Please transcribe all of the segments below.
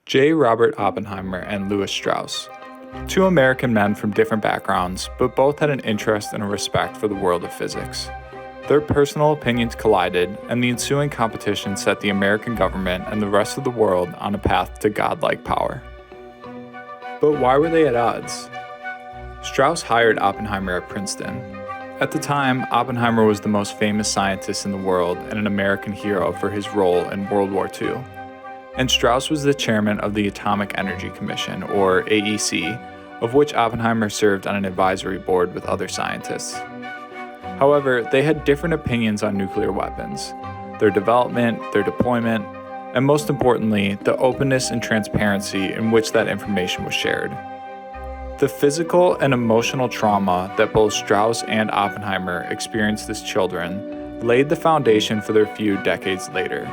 J. Robert Oppenheimer and Louis Strauss. Two American men from different backgrounds, but both had an interest and a respect for the world of physics. Their personal opinions collided, and the ensuing competition set the American government and the rest of the world on a path to godlike power. But why were they at odds? Strauss hired Oppenheimer at Princeton. At the time, Oppenheimer was the most famous scientist in the world and an American hero for his role in World War II. And Strauss was the chairman of the Atomic Energy Commission, or AEC, of which Oppenheimer served on an advisory board with other scientists. However, they had different opinions on nuclear weapons, their development, their deployment, and most importantly, the openness and transparency in which that information was shared. The physical and emotional trauma that both Strauss and Oppenheimer experienced as children laid the foundation for their feud decades later.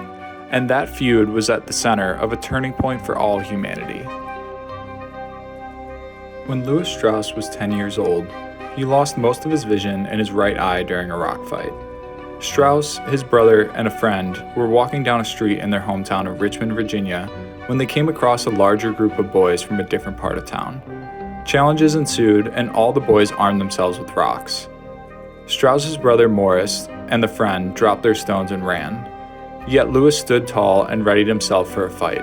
And that feud was at the center of a turning point for all humanity. When Louis Strauss was 10 years old, he lost most of his vision in his right eye during a rock fight. Strauss, his brother, and a friend were walking down a street in their hometown of Richmond, Virginia, when they came across a larger group of boys from a different part of town. Challenges ensued, and all the boys armed themselves with rocks. Strauss's brother Morris and the friend dropped their stones and ran. Yet Louis stood tall and readied himself for a fight.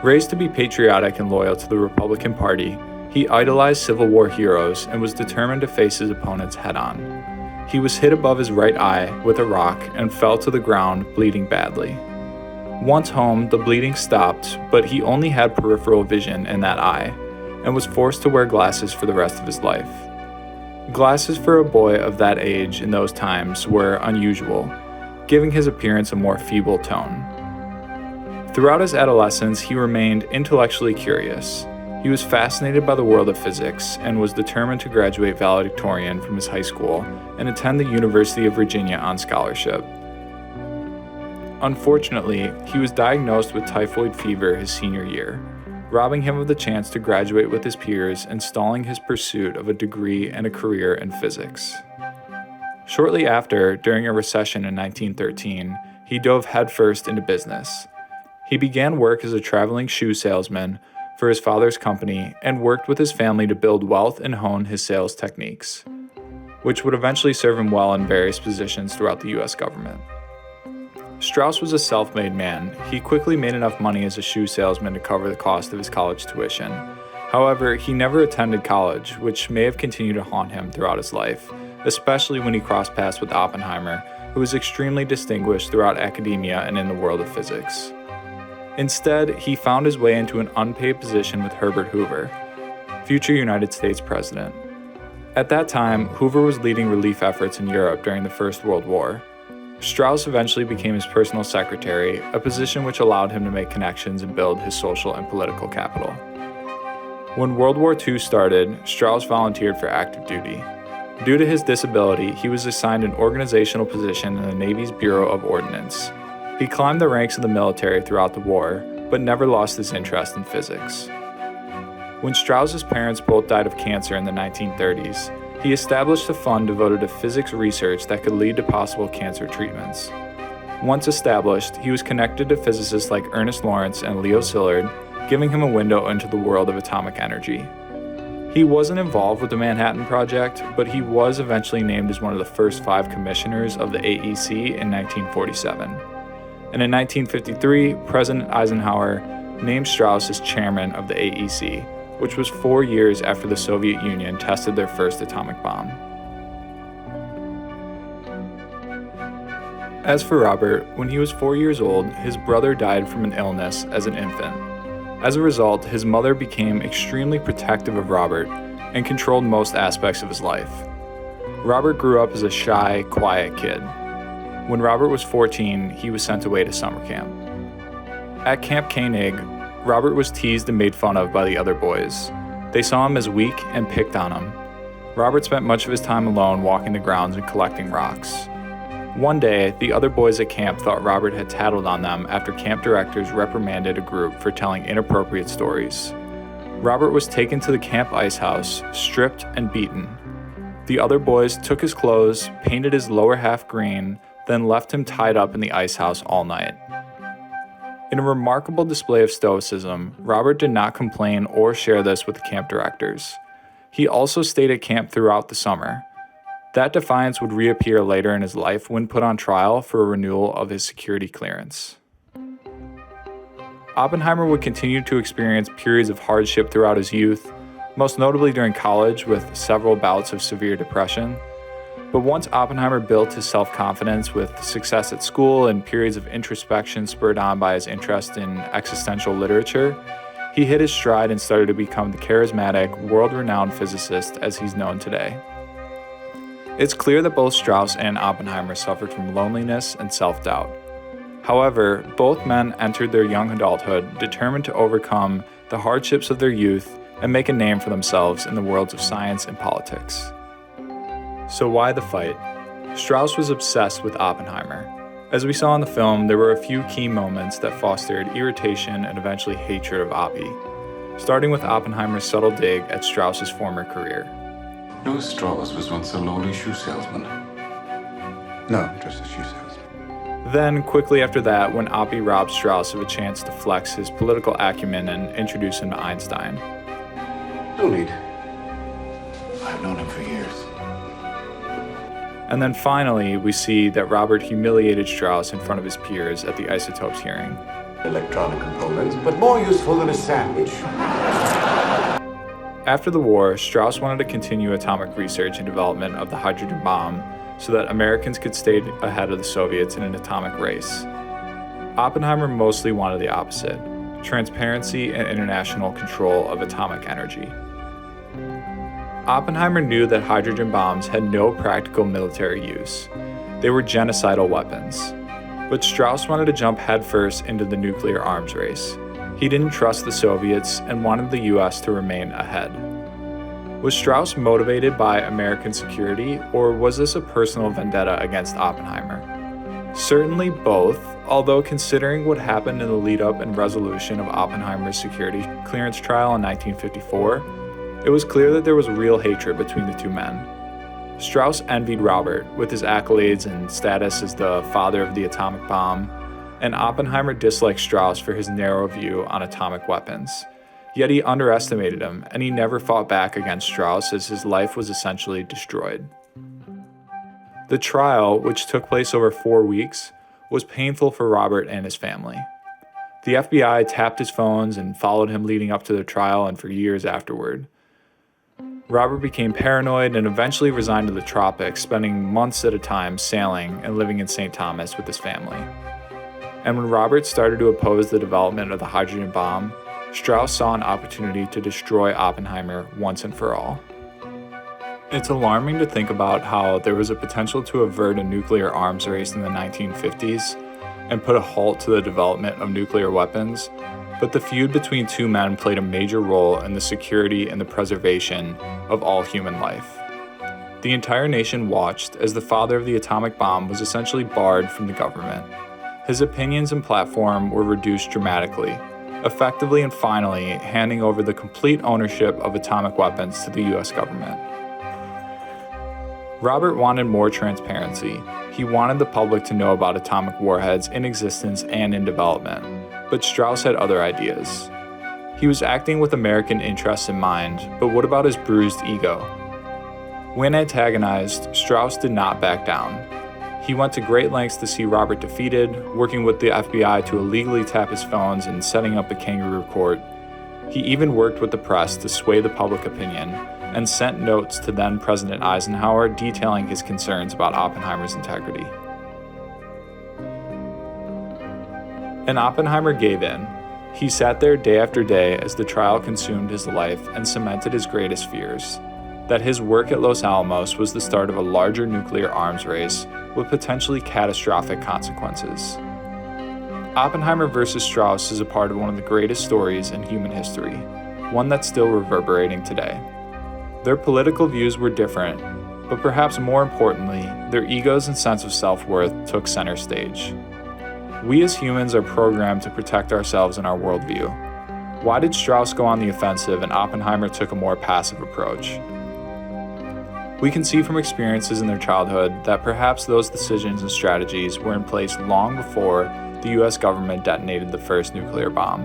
Raised to be patriotic and loyal to the Republican Party, he idolized Civil War heroes and was determined to face his opponents head-on. He was hit above his right eye with a rock and fell to the ground, bleeding badly. Once home, the bleeding stopped, but he only had peripheral vision in that eye, and was forced to wear glasses for the rest of his life. Glasses for a boy of that age in those times were unusual, giving his appearance a more feeble tone. Throughout his adolescence, he remained intellectually curious. He was fascinated by the world of physics and was determined to graduate valedictorian from his high school and attend the University of Virginia on scholarship. Unfortunately, he was diagnosed with typhoid fever his senior year, robbing him of the chance to graduate with his peers and stalling his pursuit of a degree and a career in physics. Shortly after, during a recession in 1913, he dove headfirst into business. He began work as a traveling shoe salesman for his father's company and worked with his family to build wealth and hone his sales techniques, which would eventually serve him well in various positions throughout the US government. Strauss was a self-made man. He quickly made enough money as a shoe salesman to cover the cost of his college tuition. However, he never attended college, which may have continued to haunt him throughout his life, especially when he crossed paths with Oppenheimer, who was extremely distinguished throughout academia and in the world of physics. Instead, he found his way into an unpaid position with Herbert Hoover, future United States President. At that time, Hoover was leading relief efforts in Europe during the First World War. Strauss eventually became his personal secretary, a position which allowed him to make connections and build his social and political capital. When World War II started, Strauss volunteered for active duty. Due to his disability, he was assigned an organizational position in the Navy's Bureau of Ordnance. He climbed the ranks of the military throughout the war, but never lost his interest in physics. When Strauss's parents both died of cancer in the 1930s, he established a fund devoted to physics research that could lead to possible cancer treatments. Once established, he was connected to physicists like Ernest Lawrence and Leo Szilard, giving him a window into the world of atomic energy. He wasn't involved with the Manhattan Project, but he was eventually named as one of the first 5 commissioners of the AEC in 1947. And in 1953, President Eisenhower named Strauss as chairman of the AEC, which was 4 years after the Soviet Union tested their first atomic bomb. As for Robert, when he was 4 years old, his brother died from an illness as an infant. As a result, his mother became extremely protective of Robert and controlled most aspects of his life. Robert grew up as a shy, quiet kid. When Robert was 14, he was sent away to summer camp. At Camp Koenig, Robert was teased and made fun of by the other boys. They saw him as weak and picked on him. Robert spent much of his time alone walking the grounds and collecting rocks. One day, the other boys at camp thought Robert had tattled on them after camp directors reprimanded a group for telling inappropriate stories. Robert was taken to the camp ice house, stripped and beaten. The other boys took his clothes, painted his lower half green, then left him tied up in the ice house all night. In a remarkable display of stoicism, Robert did not complain or share this with the camp directors. He also stayed at camp throughout the summer. That defiance would reappear later in his life when put on trial for a renewal of his security clearance. Oppenheimer would continue to experience periods of hardship throughout his youth, most notably during college with several bouts of severe depression. But once Oppenheimer built his self-confidence with success at school and periods of introspection spurred on by his interest in existential literature, he hit his stride and started to become the charismatic, world-renowned physicist as he's known today. It's clear that both Strauss and Oppenheimer suffered from loneliness and self-doubt. However, both men entered their young adulthood determined to overcome the hardships of their youth and make a name for themselves in the worlds of science and politics. So why the fight? Strauss was obsessed with Oppenheimer. As we saw in the film, there were a few key moments that fostered irritation and eventually hatred of Oppie, starting with Oppenheimer's subtle dig at Strauss's former career. Louis Strauss was once a lowly shoe salesman. No, just a shoe salesman. Then, quickly after that, when Oppie robbed Strauss of a chance to flex his political acumen and introduce him to Einstein. No need. I've known him for years. And then finally, we see that Robert humiliated Strauss in front of his peers at the isotopes hearing. Electronic components, but more useful than a sandwich. After the war, Strauss wanted to continue atomic research and development of the hydrogen bomb so that Americans could stay ahead of the Soviets in an atomic race. Oppenheimer mostly wanted the opposite: transparency and international control of atomic energy. Oppenheimer knew that hydrogen bombs had no practical military use. They were genocidal weapons. But Strauss wanted to jump headfirst into the nuclear arms race. He didn't trust the Soviets and wanted the US to remain ahead. Was Strauss motivated by American security, or was this a personal vendetta against Oppenheimer? Certainly both, although considering what happened in the lead-up and resolution of Oppenheimer's security clearance trial in 1954, it was clear that there was real hatred between the two men. Strauss envied Robert with his accolades and status as the father of the atomic bomb, and Oppenheimer disliked Strauss for his narrow view on atomic weapons. Yet he underestimated him, and he never fought back against Strauss as his life was essentially destroyed. The trial, which took place over 4 weeks, was painful for Robert and his family. The FBI tapped his phones and followed him leading up to the trial and for years afterward. Robert became paranoid and eventually resigned to the tropics, spending months at a time sailing and living in St. Thomas with his family. And when Robert started to oppose the development of the hydrogen bomb, Strauss saw an opportunity to destroy Oppenheimer once and for all. It's alarming to think about how there was a potential to avert a nuclear arms race in the 1950s and put a halt to the development of nuclear weapons, but the feud between two men played a major role in the security and the preservation of all human life. The entire nation watched as the father of the atomic bomb was essentially barred from the government. His opinions and platform were reduced dramatically, effectively and finally handing over the complete ownership of atomic weapons to the US government. Robert wanted more transparency. He wanted the public to know about atomic warheads in existence and in development, but Strauss had other ideas. He was acting with American interests in mind, but what about his bruised ego? When antagonized, Strauss did not back down. He went to great lengths to see Robert defeated, working with the FBI to illegally tap his phones and setting up a kangaroo court. He even worked with the press to sway the public opinion and sent notes to then-President Eisenhower detailing his concerns about Oppenheimer's integrity. And Oppenheimer gave in. He sat there day after day as the trial consumed his life and cemented his greatest fears, that his work at Los Alamos was the start of a larger nuclear arms race with potentially catastrophic consequences. Oppenheimer versus Strauss is a part of one of the greatest stories in human history, one that's still reverberating today. Their political views were different, but perhaps more importantly, their egos and sense of self-worth took center stage. We as humans are programmed to protect ourselves and our worldview. Why did Strauss go on the offensive and Oppenheimer took a more passive approach? We can see from experiences in their childhood that perhaps those decisions and strategies were in place long before the US government detonated the first nuclear bomb.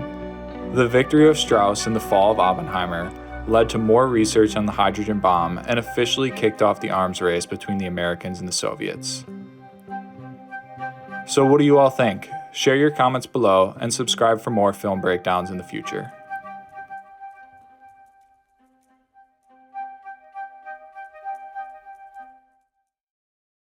The victory of Strauss and the fall of Oppenheimer led to more research on the hydrogen bomb and officially kicked off the arms race between the Americans and the Soviets. So what do you all think? Share your comments below and subscribe for more film breakdowns in the future.